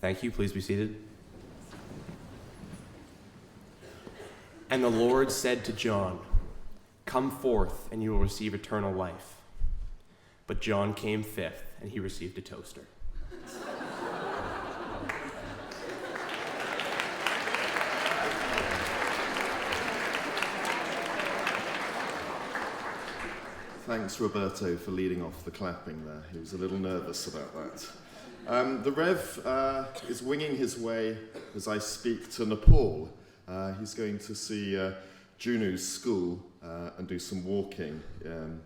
Thank you. Please be seated. And the Lord said to John, "Come forth, and you will receive eternal life." But John came fifth, and he received a toaster. Thanks, Roberto, for leading off the clapping there. He was a little nervous about that. The Rev is winging his way as I speak to Nepal. He's going to see Junu's school and do some walking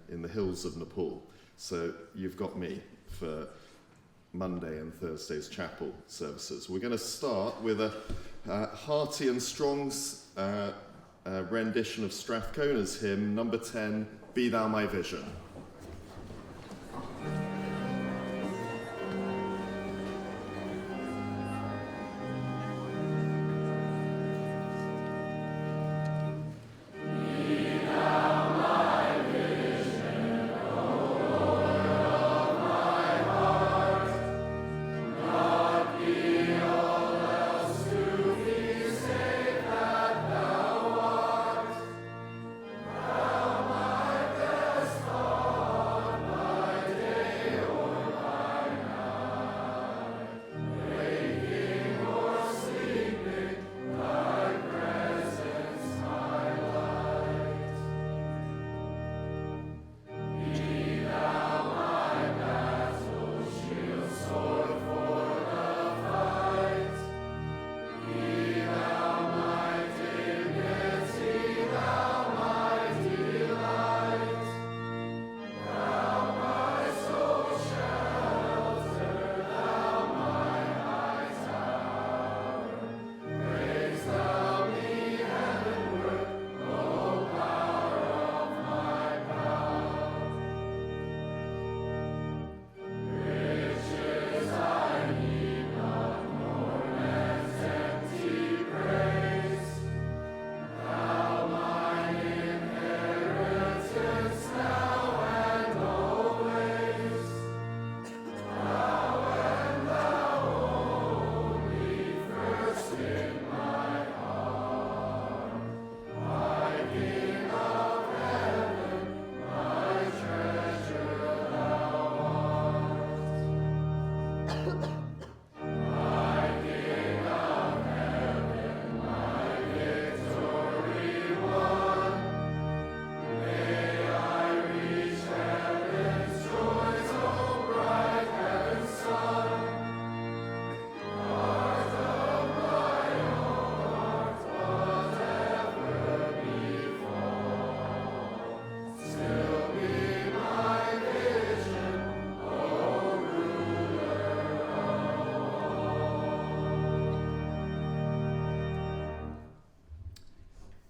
in the hills of Nepal. So you've got me for Monday and Thursday's chapel services. We're going to start with a hearty and strong rendition of Strathcona's hymn, number 10, Be Thou My Vision.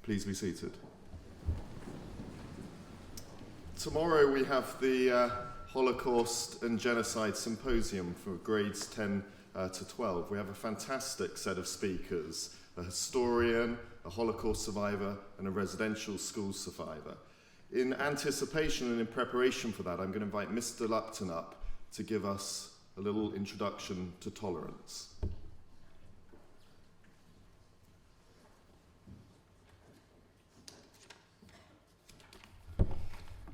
Please be seated. Tomorrow we have the Holocaust and Genocide Symposium for grades 10 to 12. We have a fantastic set of speakers, a historian, a Holocaust survivor, and a residential school survivor. In anticipation and in preparation for that, I'm going to invite Mr. Lupton up to give us a little introduction to tolerance.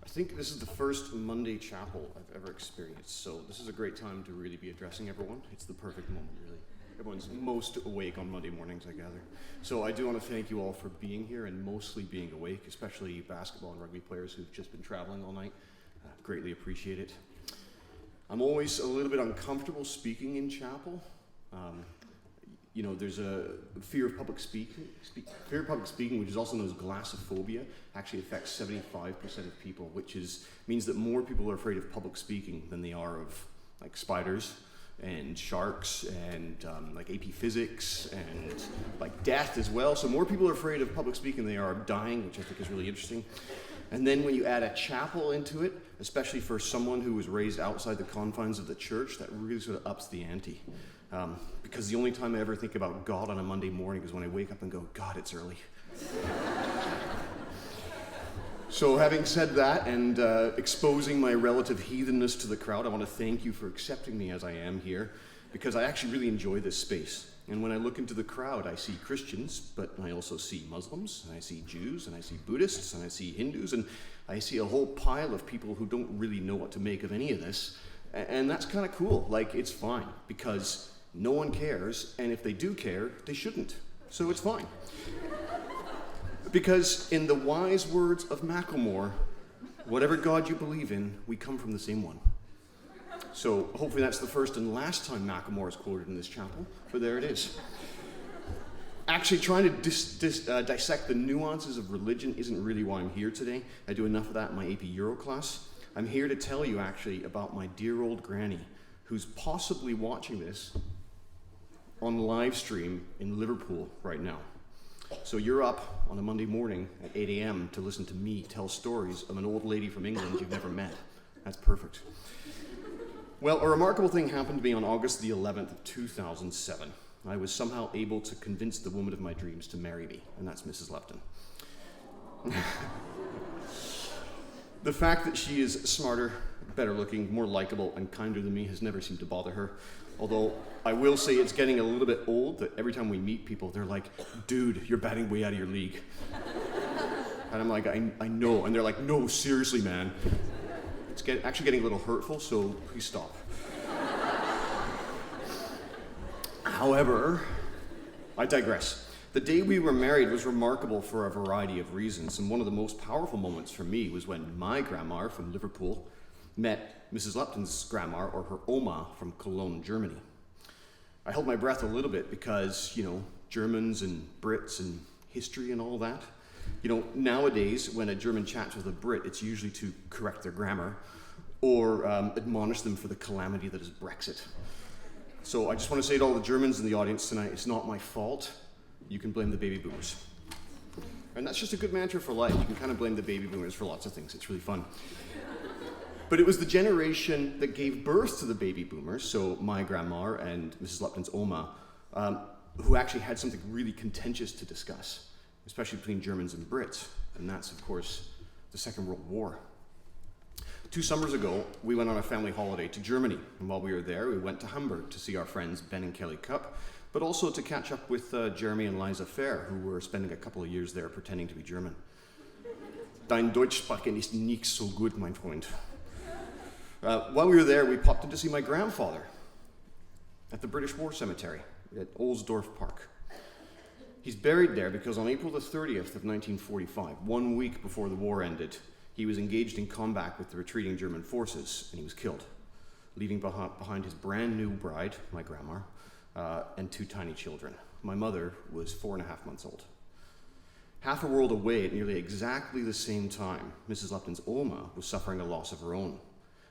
I think this is the first Monday chapel I've ever experienced, so this is a great time to really be addressing everyone. It's the perfect moment, really. Everyone's most awake on Monday mornings, I gather. So I do want to thank you all for being here and mostly being awake, especially basketball and rugby players who've just been traveling all night. Greatly appreciate it. I'm always a little bit uncomfortable speaking in chapel. There's a fear of public speaking. Fear of public speaking, which is also known as glossophobia, actually affects 75% of people, which means that more people are afraid of public speaking than they are of like spiders and sharks and like AP Physics and like death as well. So more people are afraid of public speaking than they are of dying, which I think is really interesting. And then when you add a chapel into it, especially for someone who was raised outside the confines of the church, that really sort of ups the ante. Because the only time I ever think about God on a Monday morning is when I wake up and go, God, it's early. So having said that and exposing my relative heathenness to the crowd, I want to thank you for accepting me as I am here, because I actually really enjoy this space. And when I look into the crowd, I see Christians, but I also see Muslims, and I see Jews, and I see Buddhists, and I see Hindus, and I see a whole pile of people who don't really know what to make of any of this. And that's kind of cool. Like, it's fine, because no one cares, and if they do care, they shouldn't. So it's fine. Because in the wise words of Macklemore, whatever God you believe in, we come from the same one. So hopefully that's the first and last time Macklemore is quoted in this chapel, but there it is. Actually, trying to dissect the nuances of religion isn't really why I'm here today. I do enough of that in my AP Euro class. I'm here to tell you actually about my dear old granny, who's possibly watching this on live stream in Liverpool right now. So you're up on a Monday morning at 8 a.m. to listen to me tell stories of an old lady from England you've never met. That's perfect. Well, a remarkable thing happened to me on August the 11th of 2007. I was somehow able to convince the woman of my dreams to marry me, and that's Mrs. Lepton. The fact that she is smarter, better looking, more likable, and kinder than me has never seemed to bother her. Although I will say it's getting a little bit old that every time we meet people, they're like, dude, you're batting way out of your league. And I'm like, I know. And they're like, no, seriously, man. It's actually getting a little hurtful, so please stop. However, I digress. The day we were married was remarkable for a variety of reasons, and one of the most powerful moments for me was when my grandma from Liverpool met Mrs. Lepton's grandma, or her Oma, from Cologne, Germany. I held my breath a little bit because, Germans and Brits and history and all that. Nowadays, when a German chats with a Brit, it's usually to correct their grammar or admonish them for the calamity that is Brexit. So I just want to say to all the Germans in the audience tonight, it's not my fault. You can blame the baby boomers. And that's just a good mantra for life. You can kind of blame the baby boomers for lots of things. It's really fun. But it was the generation that gave birth to the baby boomers, so my grandma and Mrs. Lepton's Oma, who actually had something really contentious to discuss, especially between Germans and Brits, and that's, of course, the Second World War. 2 summers ago, we went on a family holiday to Germany, and while we were there, we went to Hamburg to see our friends Ben and Kelly Cup, but also to catch up with Jeremy and Liza Fair, who were spending a couple of years there pretending to be German. Dein Deutsch sprechen ist nicht so gut, mein Freund. While we were there, we popped in to see my grandfather at the British War Cemetery at Ohlsdorf Park. He's buried there because on April the 30th of 1945, 1 week before the war ended, he was engaged in combat with the retreating German forces, and he was killed, leaving behind his brand new bride, my grandma, and 2 tiny children. My mother was 4.5 months old. Half a world away at nearly exactly the same time, Mrs. Lepton's Oma was suffering a loss of her own.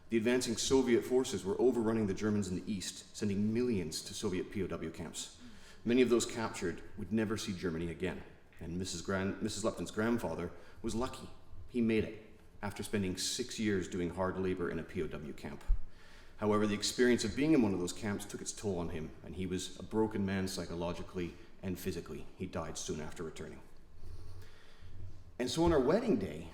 The advancing Soviet forces were overrunning the Germans in the east, sending millions to Soviet POW camps. Many of those captured would never see Germany again, and Mrs. Lepton's grandfather was lucky. He made it after spending 6 years doing hard labor in a POW camp. However, the experience of being in one of those camps took its toll on him, and he was a broken man psychologically and physically. He died soon after returning. And so on our wedding day,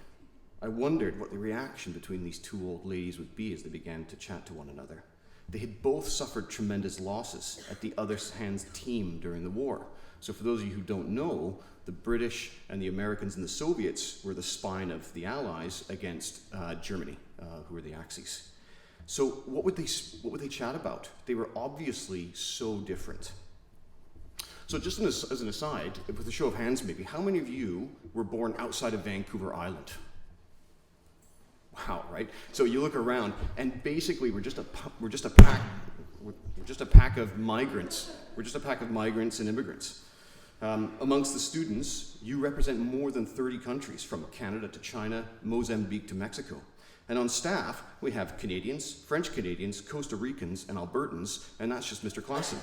I wondered what the reaction between these 2 old ladies would be as they began to chat to one another. They had both suffered tremendous losses at the other hand's team during the war. So for those of you who don't know, the British and the Americans and the Soviets were the spine of the Allies against Germany, who were the Axis. So what would they chat about? They were obviously so different. So just as an aside, with a show of hands maybe, how many of you were born outside of Vancouver Island? Wow, right? So you look around, and basically we're just a pack of migrants. We're just a pack of migrants and immigrants. Amongst the students, you represent more than 30 countries, from Canada to China, Mozambique to Mexico. And on staff, we have Canadians, French Canadians, Costa Ricans, and Albertans, and that's just Mr. Claassen.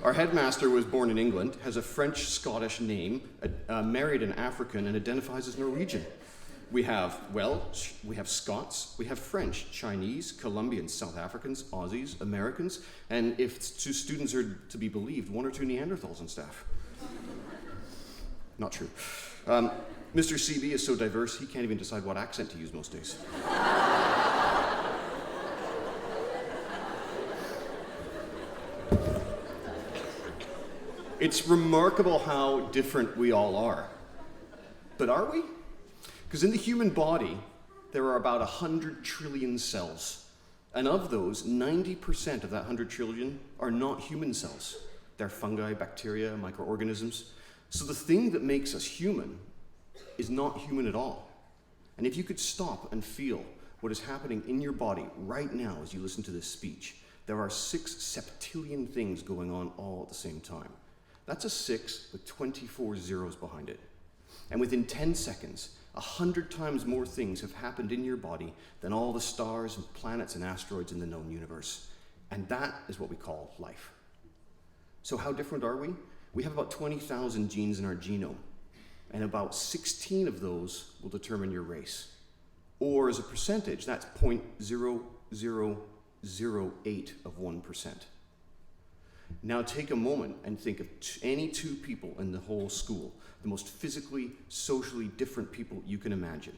Our headmaster was born in England, has a French-Scottish name, married an African, and identifies as Norwegian. We have Scots, we have French, Chinese, Colombians, South Africans, Aussies, Americans, and if students are to be believed, 1 or 2 Neanderthals on staff. Not true. Mr. CB is so diverse, he can't even decide what accent to use most days. It's remarkable how different we all are. But are we? Because in the human body, there are about 100 trillion cells. And of those, 90% of that 100 trillion are not human cells. They're fungi, bacteria, microorganisms. So the thing that makes us human is not human at all. And if you could stop and feel what is happening in your body right now as you listen to this speech, there are 6 septillion things going on all at the same time. That's a 6 with 24 zeros behind it. And within 10 seconds, 100 times more things have happened in your body than all the stars and planets and asteroids in the known universe. And that is what we call life. So how different are we? We have about 20,000 genes in our genome, and about 16 of those will determine your race. Or as a percentage, that's 0.0008 of 1%. Now take a moment and think of any 2 people in the whole school, the most physically, socially different people you can imagine.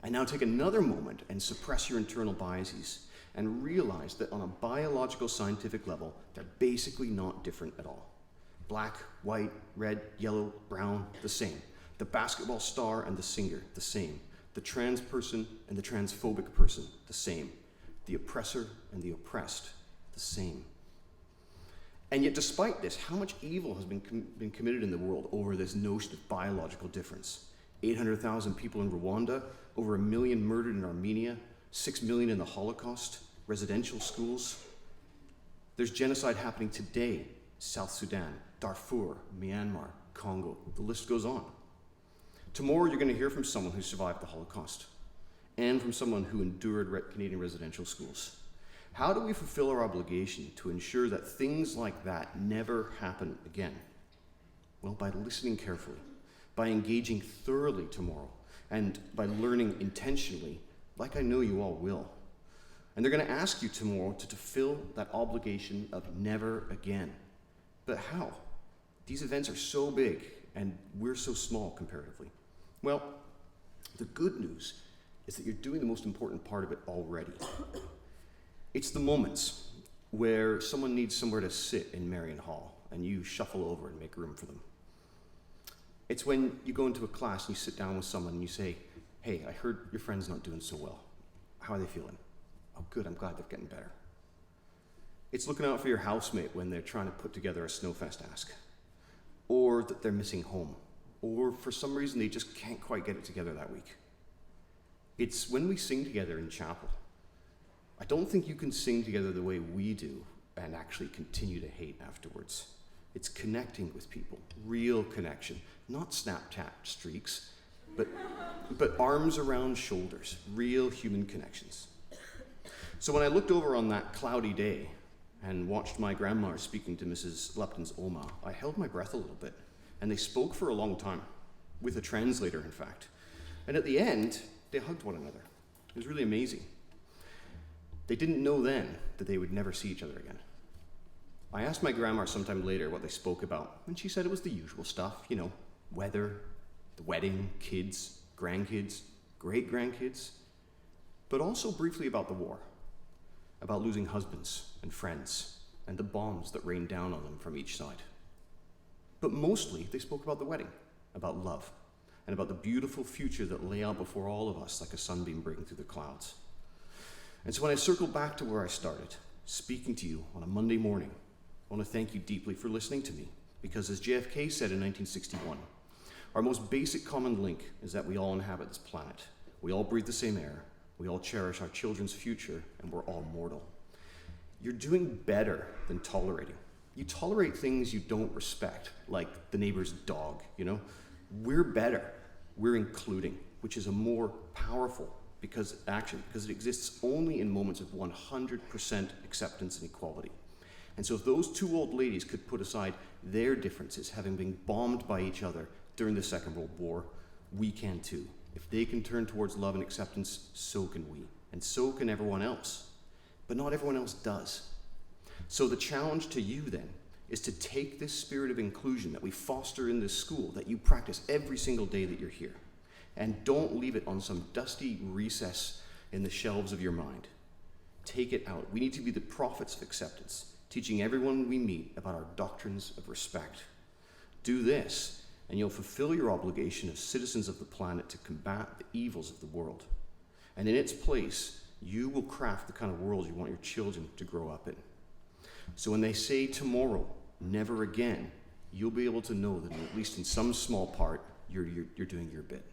And now take another moment and suppress your internal biases and realize that on a biological scientific level, they're basically not different at all. Black, white, red, yellow, brown, the same. The basketball star and the singer, the same. The trans person and the transphobic person, the same. The oppressor and the oppressed, the same. And yet despite this, how much evil has been committed in the world over this notion of biological difference? 800,000 people in Rwanda, over 1 million murdered in Armenia, 6 million in the Holocaust, residential schools. There's genocide happening today, South Sudan, Darfur, Myanmar, Congo, the list goes on. Tomorrow you're going to hear from someone who survived the Holocaust and from someone who endured Canadian residential schools. How do we fulfill our obligation to ensure that things like that never happen again? Well, by listening carefully, by engaging thoroughly tomorrow, and by learning intentionally, like I know you all will. And they're going to ask you tomorrow to fulfill that obligation of never again. But how? These events are so big, and we're so small comparatively. Well, the good news is that you're doing the most important part of it already. It's the moments where someone needs somewhere to sit in Marion Hall, and you shuffle over and make room for them. It's when you go into a class and you sit down with someone and you say, hey, I heard your friend's not doing so well. How are they feeling? Oh, good, I'm glad they're getting better. It's looking out for your housemate when they're trying to put together a snowfest ask, or that they're missing home, or for some reason they just can't quite get it together that week. It's when we sing together in chapel. I don't think you can sing together the way we do and actually continue to hate afterwards. It's connecting with people, real connection, not snap-tap streaks, but arms around shoulders, real human connections. So when I looked over on that cloudy day and watched my grandma speaking to Mrs. Lupton's Oma, I held my breath a little bit, and they spoke for a long time, with a translator, in fact. And at the end, they hugged one another. It was really amazing. They didn't know then that they would never see each other again. I asked my grandma sometime later what they spoke about, and she said it was the usual stuff, you know, weather, the wedding, kids, grandkids, great-grandkids, but also briefly about the war, about losing husbands and friends, and the bombs that rained down on them from each side. But mostly, they spoke about the wedding, about love, and about the beautiful future that lay out before all of us like a sunbeam breaking through the clouds. And so when I circle back to where I started, speaking to you on a Monday morning, I want to thank you deeply for listening to me, because as JFK said in 1961, our most basic common link is that we all inhabit this planet. We all breathe the same air, we all cherish our children's future, and we're all mortal. You're doing better than tolerating. You tolerate things you don't respect, like the neighbor's dog, you know? We're better. We're including, which is a more powerful because it exists only in moments of 100% acceptance and equality. And so if those 2 old ladies could put aside their differences, having been bombed by each other during the Second World War, we can too. If they can turn towards love and acceptance, so can we. And so can everyone else. But not everyone else does. So the challenge to you then is to take this spirit of inclusion that we foster in this school, that you practice every single day that you're here, and don't leave it on some dusty recess in the shelves of your mind. Take it out. We need to be the prophets of acceptance, teaching everyone we meet about our doctrines of respect, Do this, and you'll fulfill your obligation as citizens of the planet to combat the evils of the world. And in its place, you will craft the kind of world you want your children to grow up in. So when they say tomorrow, never again, you'll be able to know that at least in some small part, you're doing your bit.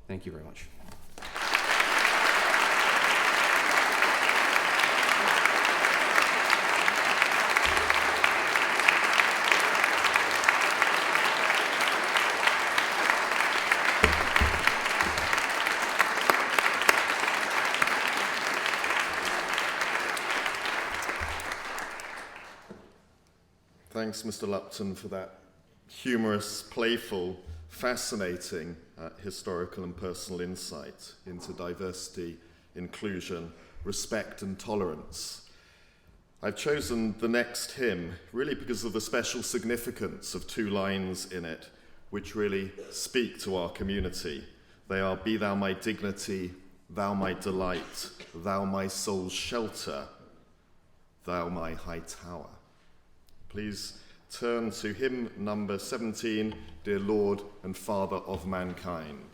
Thank you very much. Thanks, Mr. Lupton, for that humorous, playful, fascinating historical and personal insight into diversity, inclusion, respect and tolerance. I've chosen the next hymn really because of the special significance of two lines in it which really speak to our community. They are, "Be thou my dignity, thou my delight, thou my soul's shelter, thou my high tower." Please turn to hymn number 17, "Dear Lord and Father of Mankind."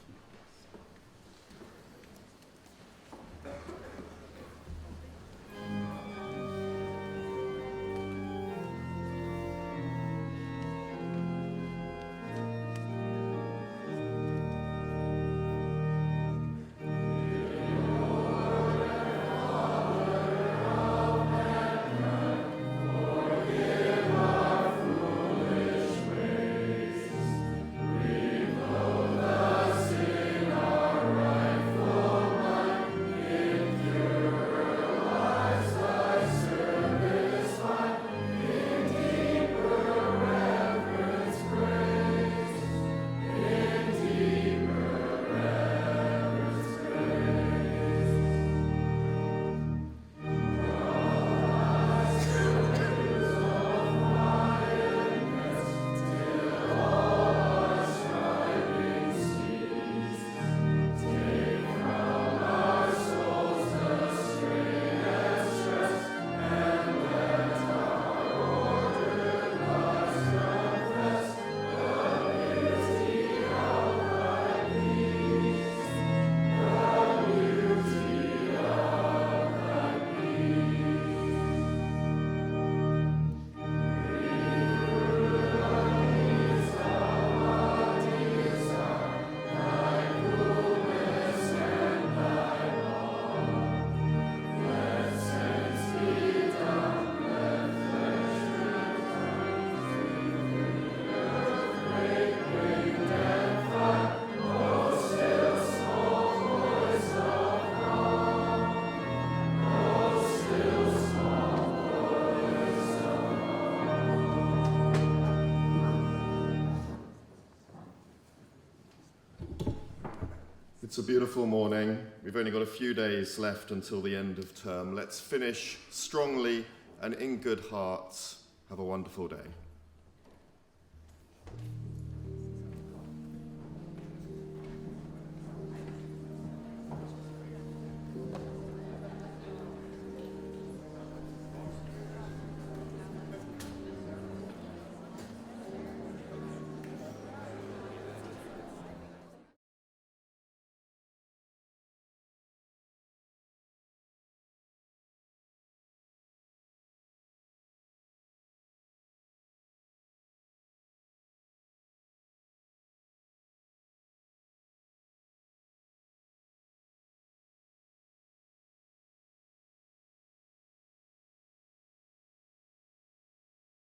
It's a beautiful morning. We've only got a few days left until the end of term. Let's finish strongly and in good hearts. Have a wonderful day.